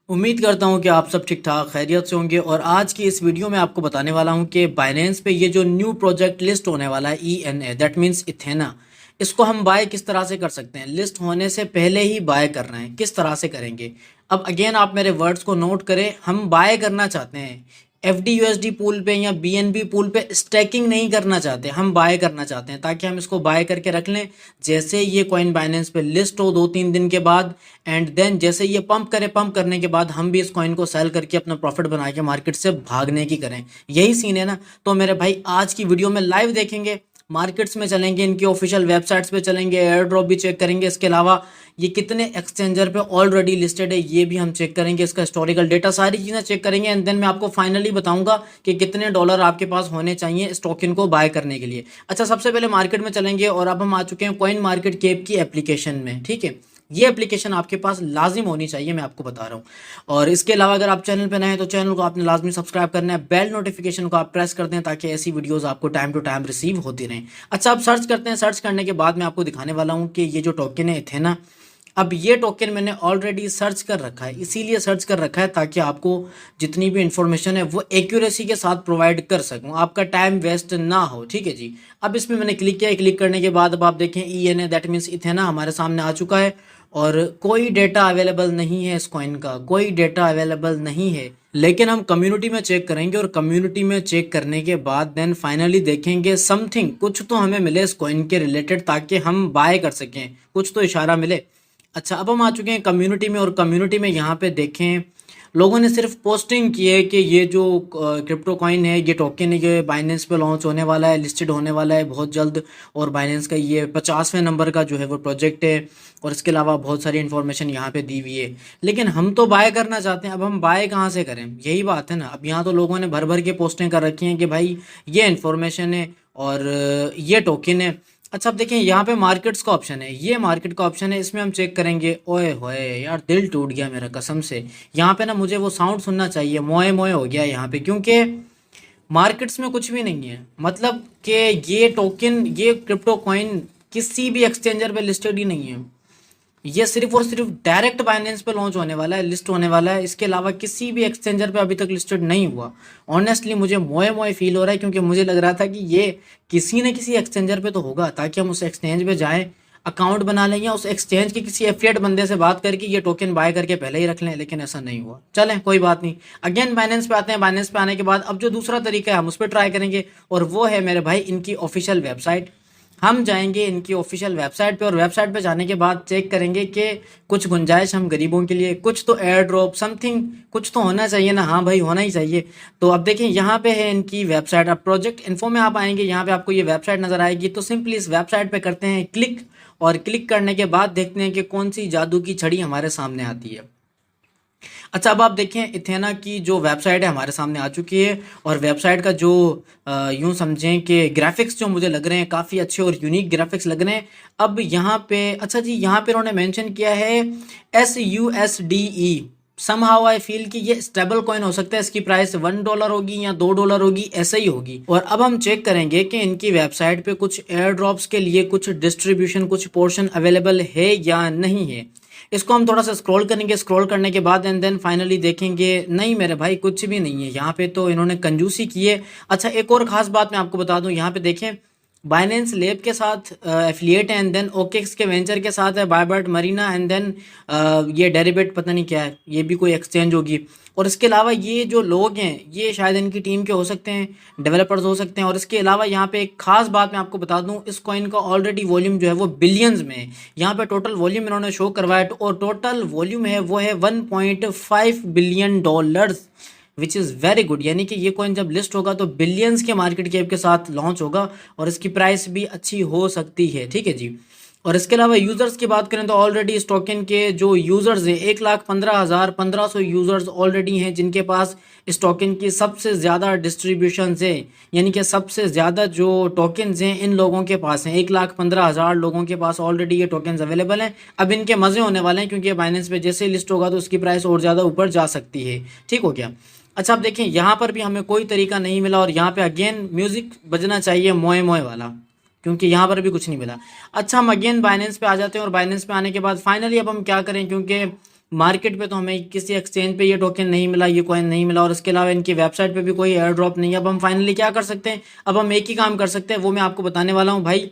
उम्मीद करता हूँ कि आप सब ठीक ठाक खैरियत से होंगे और आज की इस वीडियो में आपको बताने वाला हूँ कि बाइनेंस पे ये जो न्यू प्रोजेक्ट लिस्ट होने वाला है ENA दैट मीन्स इथेना, इसको हम बाय किस तरह से कर सकते हैं। लिस्ट होने से पहले ही बाय करना है, किस तरह से करेंगे। अब अगेन आप मेरे वर्ड्स को नोट करें, हम बाय करना चाहते हैं FD USD पूल पे या BNB पूल पे स्टैकिंग नहीं करना चाहते, हम बाय करना चाहते हैं ताकि हम इसको बाय करके रख लें। जैसे ये कॉइन बाइनेंस पे लिस्ट हो 2-3 दिन के बाद एंड देन जैसे ये पंप करे, पंप करने के बाद हम भी इस कॉइन को सेल करके अपना प्रॉफिट बना के मार्केट से भागने की करें। यही सीन है ना। तो मेरे भाई आज की वीडियो में लाइव देखेंगे, मार्केट्स में चलेंगे, इनकी ऑफिशियल वेबसाइट्स पे चलेंगे, एयर ड्रॉप भी चेक करेंगे। इसके अलावा ये कितने एक्सचेंजर पे ऑलरेडी लिस्टेड है ये भी हम चेक करेंगे, इसका हिस्टोरिकल डेटा सारी चीज़ें चेक करेंगे एंड देन मैं आपको फाइनली बताऊंगा कि कितने डॉलर आपके पास होने चाहिए इस टोकन को बाय करने के लिए। अच्छा, सबसे पहले मार्केट में चलेंगे और अब हम आ चुके हैं कॉइन मार्केट कैप की एप्लीकेशन में। ठीक है, ये एप्लीकेशन आपके पास लाजिम होनी चाहिए, मैं आपको बता रहा हूँ। और इसके अलावा अगर आप चैनल पे नए हैं तो चैनल को आपने लाजमी सब्सक्राइब करना है, बेल नोटिफिकेशन को आप प्रेस कर दें ताकि ऐसी वीडियोस आपको टाइम टू टाइम रिसीव होती रहें। अच्छा, आप सर्च करते हैं, सर्च करने के बाद मैं आपको दिखाने वाला हूँ कि ये जो टोकन है इथेना, अब ये टोकन मैंने ऑलरेडी सर्च कर रखा है, इसीलिए सर्च कर रखा है ताकि आपको जितनी भी इंफॉर्मेशन है वो एक्यूरेसी के साथ प्रोवाइड कर सकूं, आपका टाइम वेस्ट ना हो। ठीक है जी। अब इसमें मैंने क्लिक किया, क्लिक करने के बाद अब आप देखें ENA दैट मीन्स इथेना हमारे सामने आ चुका है और कोई डेटा अवेलेबल नहीं है, इस कॉइन का कोई डेटा अवेलेबल नहीं है। लेकिन हम कम्युनिटी में चेक करेंगे और कम्युनिटी में चेक करने के बाद देन फाइनली देखेंगे समथिंग, कुछ तो हमें मिले इस कॉइन के रिलेटेड ताकि हम बाय कर सकें, कुछ तो इशारा मिले। अच्छा, अब हम आ चुके हैं कम्युनिटी में और कम्युनिटी में यहाँ पे देखें लोगों ने सिर्फ पोस्टिंग की है कि ये जो क्रिप्टो कॉइन है, ये टोकन है, ये बाइनेंस पे लॉन्च होने वाला है, लिस्टेड होने वाला है बहुत जल्द और बाइनेंस का ये 50वें नंबर का जो है वो प्रोजेक्ट है और इसके अलावा बहुत सारी इन्फॉर्मेशन यहाँ पे दी हुई है। लेकिन हम तो बाय करना चाहते हैं, अब हम बाय कहाँ से करें, यही बात है ना। अब यहाँ तो लोगों ने भर भर के पोस्टें कर रखी हैं कि भाई ये इन्फॉर्मेशन है और ये टोकन है। अच्छा, अब देखें यहाँ पे मार्केट्स का ऑप्शन है, ये मार्केट का ऑप्शन है, इसमें हम चेक करेंगे। ओए होए यार, दिल टूट गया मेरा कसम से। यहाँ पे ना मुझे वो साउंड सुनना चाहिए, मोए मोए हो गया यहाँ पे, क्योंकि मार्केट्स में कुछ भी नहीं है। मतलब कि ये टोकन, ये क्रिप्टो कॉइन किसी भी एक्सचेंजर पे लिस्टेड ही नहीं है। ये सिर्फ और सिर्फ डायरेक्ट बाइनेंस पे लॉन्च होने वाला है, लिस्ट होने वाला है। इसके अलावा किसी भी एक्सचेंजर पे अभी तक लिस्टेड नहीं हुआ। ऑनेस्टली मुझे मोए मोए फील हो रहा है क्योंकि मुझे लग रहा था कि ये किसी न किसी एक्सचेंजर पे तो होगा ताकि हम उस एक्सचेंज पे जाएं, अकाउंट बना लें या उस एक्सचेंज के किसी एफिलिएट बंदे से बात करके ये टोकन बाय करके पहले ही रख लें, लेकिन ऐसा नहीं हुआ। चलें कोई बात नहीं, अगेन बाइनेंस पे आते हैं। बाइनेंस पे आने के बाद अब जो दूसरा तरीका है हम उस पर ट्राई करेंगे और वो है मेरे भाई इनकी ऑफिशियल वेबसाइट। हम जाएंगे इनकी ऑफिशियल वेबसाइट पे और वेबसाइट पे जाने के बाद चेक करेंगे कि कुछ गुंजाइश हम गरीबों के लिए, कुछ तो एयर ड्रॉप समथिंग कुछ तो होना चाहिए ना। हाँ भाई, होना ही चाहिए। तो अब देखें यहाँ पे है इनकी वेबसाइट। अब प्रोजेक्ट इन्फो में आप आएंगे, यहाँ पे आपको ये वेबसाइट नजर आएगी। तो सिंपली इस वेबसाइट पे करते हैं क्लिक और क्लिक करने के बाद देखते हैं कि कौन सी जादू की छड़ी हमारे सामने आती है। अच्छा, अब आप देखें इथेना की जो वेबसाइट है हमारे सामने आ चुकी है और वेबसाइट का जो यूं समझें कि ग्राफिक्स जो मुझे लग रहे हैं काफ़ी अच्छे और यूनिक ग्राफिक्स लग रहे हैं। अब यहाँ पे अच्छा जी, यहाँ पे उन्होंने मेंशन किया है SUSDE। समहाउ आई फील कि ये स्टेबल कॉइन हो सकता है, इसकी प्राइस $1 होगी या $2 होगी, ऐसे ही होगी। और अब हम चेक करेंगे कि इनकी वेबसाइट पे कुछ एयर ड्रॉप्स के लिए कुछ डिस्ट्रीब्यूशन, कुछ पोर्शन अवेलेबल है या नहीं है। इसको हम थोड़ा सा स्क्रॉल करेंगे, स्क्रॉल करने के बाद एंड देन फाइनली देखेंगे, नहीं मेरे भाई कुछ भी नहीं है यहाँ पे, तो इन्होंने कंजूसी की है। अच्छा, एक और खास बात मैं आपको बता दूं, यहाँ पे देखें बाइनेंस लैब के साथ एफिलिएट है एंड देन ओकेक्स के वेंचर के साथ है बायबर्ट मरीना एंड देन ये डेरिवेट पता नहीं क्या है, ये भी कोई एक्सचेंज होगी। और इसके अलावा ये जो लोग हैं ये शायद इनकी टीम के हो सकते हैं, डेवलपर्स हो सकते हैं। और इसके अलावा यहाँ पे एक खास बात मैं आपको बता दूं, इस कॉइन का ऑलरेडी वॉल्यूम जो है वो बिलियंस में है। यहाँ पे टोटल वॉल्यूम इन्होंने शो करवाया और टोटल वॉल्यूम है वो है $1.5 billion, which is very good. यानी कि ये कॉइन जब लिस्ट होगा तो बिलियंस के मार्केट कैप के साथ लॉन्च होगा और इसकी प्राइस भी अच्छी हो सकती है। ठीक है जी। और इसके अलावा यूज़र्स की बात करें तो ऑलरेडी इस टोकन के जो यूज़र्स हैं 1,15,1500 यूज़र्स ऑलरेडी हैं जिनके पास इस टोकन की सबसे ज़्यादा डिस्ट्रीब्यूशन है। यानी कि सबसे ज़्यादा जो टोकन्स हैं इन लोगों के पास हैं, 1,15,000 लोगों के पास ऑलरेडी ये टोकन्स अवेलेबल हैं। अब इनके मज़े होने वाले हैं क्योंकि बाइनेंस पे जैसे लिस्ट होगा तो उसकी प्राइस और ज़्यादा ऊपर जा सकती है। ठीक हो गया। अच्छा, अब देखें यहाँ पर भी हमें कोई तरीका नहीं मिला और यहाँ पे अगेन म्यूज़िक बजना चाहिए मोए मोए वाला, क्योंकि यहाँ पर भी कुछ नहीं मिला। अच्छा, हम अगेन बाइनेंस पे आ जाते हैं और बाइनेंस पे आने के बाद फाइनली अब हम क्या करें, क्योंकि मार्केट पे तो हमें किसी एक्सचेंज पे ये टोकन नहीं मिला, ये कॉइन नहीं मिला, और इसके अलावा इनकी वेबसाइट पे भी कोई एयर ड्रॉप नहीं है। अब हम फाइनली क्या कर सकते हैं, अब हम एक ही काम कर सकते हैं, वो मैं आपको बताने वाला हूँ भाई।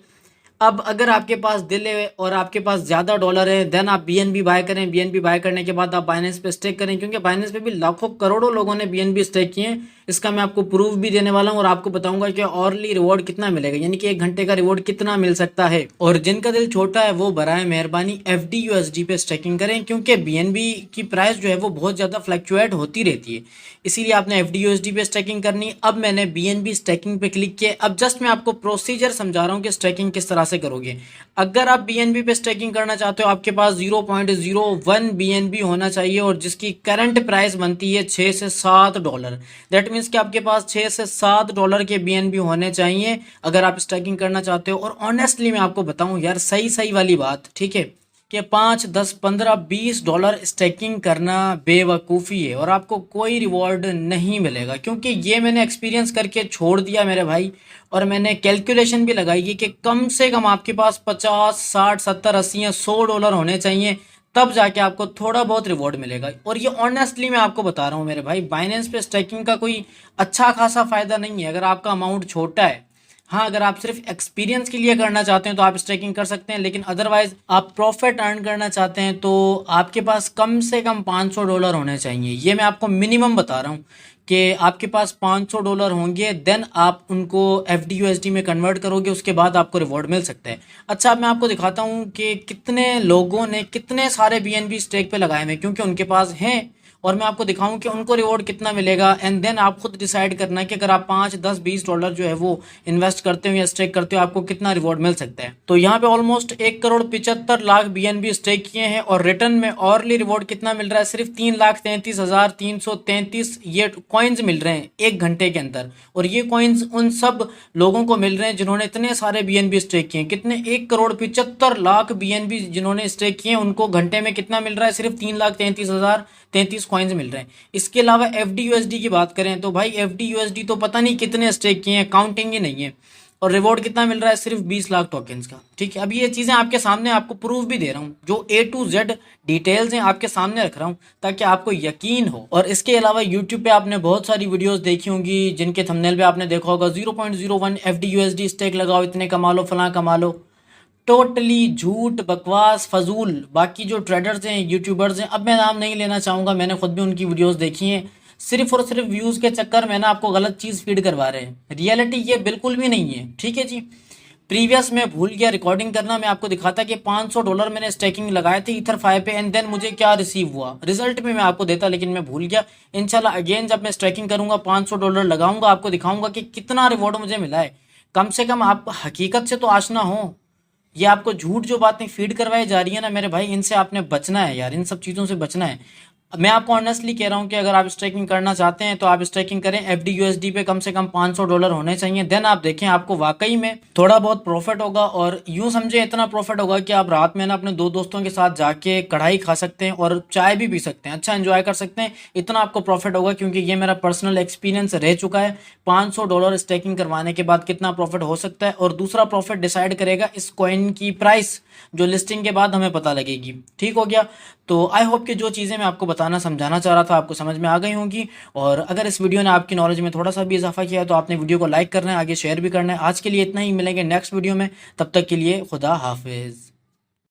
अब अगर आपके पास दिल है और आपके पास ज़्यादा डॉलर है, देन आप बीएनबी बाय करें। बीएनबी बाय करने के बाद आप बाइनेंस पे स्टेक करें, क्योंकि बाइनेंस पे भी लाखों करोड़ों लोगों ने बीएनबी स्टेक किए हैं। इसका मैं आपको प्रूफ भी देने वाला हूँ और आपको बताऊंगा कि ऑर्ली रिवॉर्ड कितना मिलेगा, यानी कि 1 घंटे का रिवॉर्ड कितना मिल सकता है। और जिनका दिल छोटा है वो बराए मेहरबानी FDUSD पे स्टेकिंग करें, क्योंकि बीएनबी की प्राइस जो है वो बहुत ज़्यादा फ्लक्चुएट होती रहती है, इसीलिए आपने FDUSD पे स्टेकिंग करनी। अब मैंने बीएनबी स्टेकिंग पे क्लिक किया। अब जस्ट मैं आपको प्रोसीजर समझा रहा हूँ कि स्टेकिंग किस तरह से करोगे। अगर आप बीएनबी पे स्टेकिंग करना चाहते हो, आपके पास 0.01 बीएनबी होना चाहिए और जिसकी करंट प्राइस बनती है $6 से $7। दैट मीन्स कि आपके पास $6 से $7 के बीएनबी होने चाहिए अगर आप स्टेकिंग करना चाहते हो। और ऑनेस्टली मैं आपको बताऊं यार, सही सही वाली बात, ठीक है, कि 5, 10, 15, $20 स्टेकिंग करना बेवकूफ़ी है और आपको कोई रिवॉर्ड नहीं मिलेगा, क्योंकि ये मैंने एक्सपीरियंस करके छोड़ दिया मेरे भाई। और मैंने कैलकुलेशन भी लगाई है कि कम से कम आपके पास 50, 60, 70, 80 या $100 होने चाहिए, तब जाके आपको थोड़ा बहुत रिवॉर्ड मिलेगा। और ये ऑनेस्टली मैं आपको बता रहा हूँ मेरे भाई, बाइनेंस पे स्टेकिंग का कोई अच्छा खासा फ़ायदा नहीं है अगर आपका अमाउंट छोटा है। हाँ, अगर आप सिर्फ एक्सपीरियंस के लिए करना चाहते हैं तो आप स्टेकिंग कर सकते हैं, लेकिन अदरवाइज आप प्रॉफिट अर्न करना चाहते हैं तो आपके पास कम से कम $500 होने चाहिए। ये मैं आपको मिनिमम बता रहा हूँ कि आपके पास $500 होंगे, देन आप उनको FDUSD में कन्वर्ट करोगे, उसके बाद आपको रिवॉर्ड मिल सकता है। अच्छा, अब मैं आपको दिखाता हूँ कि कितने लोगों ने कितने सारे BNB स्टेक पे लगाए हुए, क्योंकि उनके पास हैं, और मैं आपको दिखाऊं कि उनको रिवॉर्ड कितना मिलेगा। एंड देन आप खुद डिसाइड करना है कि अगर आप 5, 10, $20 जो है वो इन्वेस्ट करते हो या स्टेक करते हो, आपको कितना रिवॉर्ड मिल सकता है। तो यहाँ पे ऑलमोस्ट 1,75,00,000 BNB स्टेक किए हैं और रिटर्न में ऑर्ली रिवॉर्ड कितना मिल रहा है, सिर्फ 3,33,333 ये कॉइन्स मिल रहे हैं 1 घंटे के अंदर। और ये कॉइन्स उन सब लोगों को मिल रहे हैं जिन्होंने इतने सारे BNB स्टेक किए हैं। कितने, 1,75,00,000 BNB जिन्होंने स्टेक किए हैं, उनको घंटे में कितना मिल रहा है, सिर्फ 3,33,033 कॉइन्स मिल रहे हैं। इसके अलावा FDUSD की बात करें तो भाई FDUSD तो पता नहीं कितने स्टेक किए हैं, काउंटिंग ही नहीं है, और रिवॉर्ड कितना मिल रहा है, सिर्फ 20 लाख टोकन्स का। ठीक है, अब ये चीज़ें आपके सामने, आपको प्रूफ भी दे रहा हूँ, जो A to Z डिटेल्स हैं आपके सामने रख रहा हूँ ताकि आपको यकीन हो। और इसके अलावा यूट्यूब पे आपने बहुत सारी वीडियोस देखी होंगी जिनके थंबनेल पे आपने देखा होगा 0.01 FDUSD स्टेक लगाओ, इतने कमा लो, फलां कमा लो। टोटली झूठ, बकवास, फजूल। बाकी जो ट्रेडर्स हैं, यूट्यूबर्स हैं, अब मैं नाम नहीं लेना चाहूँगा, मैंने खुद भी उनकी वीडियोस देखी हैं, सिर्फ और सिर्फ व्यूज़ के चक्कर में ना आपको गलत चीज़ फीड करवा रहे हैं। रियलिटी ये बिल्कुल भी नहीं है, ठीक है जी। प्रीवियस में भूल गया रिकॉर्डिंग करना, मैं आपको दिखाता कि $500 मैंने स्टेकिंग लगाए थे EtherFi पे, एंड देन मुझे क्या रिसीव हुआ, रिजल्ट में मैं आपको देता, लेकिन मैं भूल गया। इंशाल्लाह अगेन जब मैं स्टेकिंग करूंगा, $500 लगाऊंगा, आपको दिखाऊंगा कि कितना रिवॉर्ड मुझे मिला है। कम से कम आप हकीकत से तो आशना हो। ये आपको झूठ जो बातें फीड करवाई जा रही है ना मेरे भाई, इनसे आपने बचना है यार, इन सब चीज़ों से बचना है। मैं आपको ऑनेस्टली कह रहा हूँ कि अगर आप स्टेकिंग करना चाहते हैं तो आप स्टेकिंग करें। FDUSD पे कम से कम $500 होने चाहिए, देन आप देखें आपको वाकई में थोड़ा बहुत प्रॉफिट होगा। और यूँ समझे इतना प्रॉफिट होगा कि आप रात में ना अपने 2 दोस्तों के साथ जाके कढ़ाई खा सकते हैं और चाय भी पी सकते हैं, अच्छा एंजॉय कर सकते हैं। इतना आपको प्रॉफिट होगा, क्योंकि ये मेरा पर्सनल एक्सपीरियंस रह चुका है। $500 स्टेकिंग करवाने के बाद कितना प्रॉफिट हो सकता है, और दूसरा प्रॉफिट डिसाइड करेगा इस कॉइन की प्राइस, जो लिस्टिंग के बाद हमें पता लगेगी। ठीक हो गया। तो आई होप कि जो चीज़ें मैं आपको बताना समझाना चाह रहा था आपको समझ में आ गई होंगी। और अगर इस वीडियो ने आपकी नॉलेज में थोड़ा सा भी इजाफा किया है तो आपने वीडियो को लाइक करना है, आगे शेयर भी करना है। आज के लिए इतना ही, मिलेंगे नेक्स्ट वीडियो में, तब तक के लिए खुदा हाफिज़।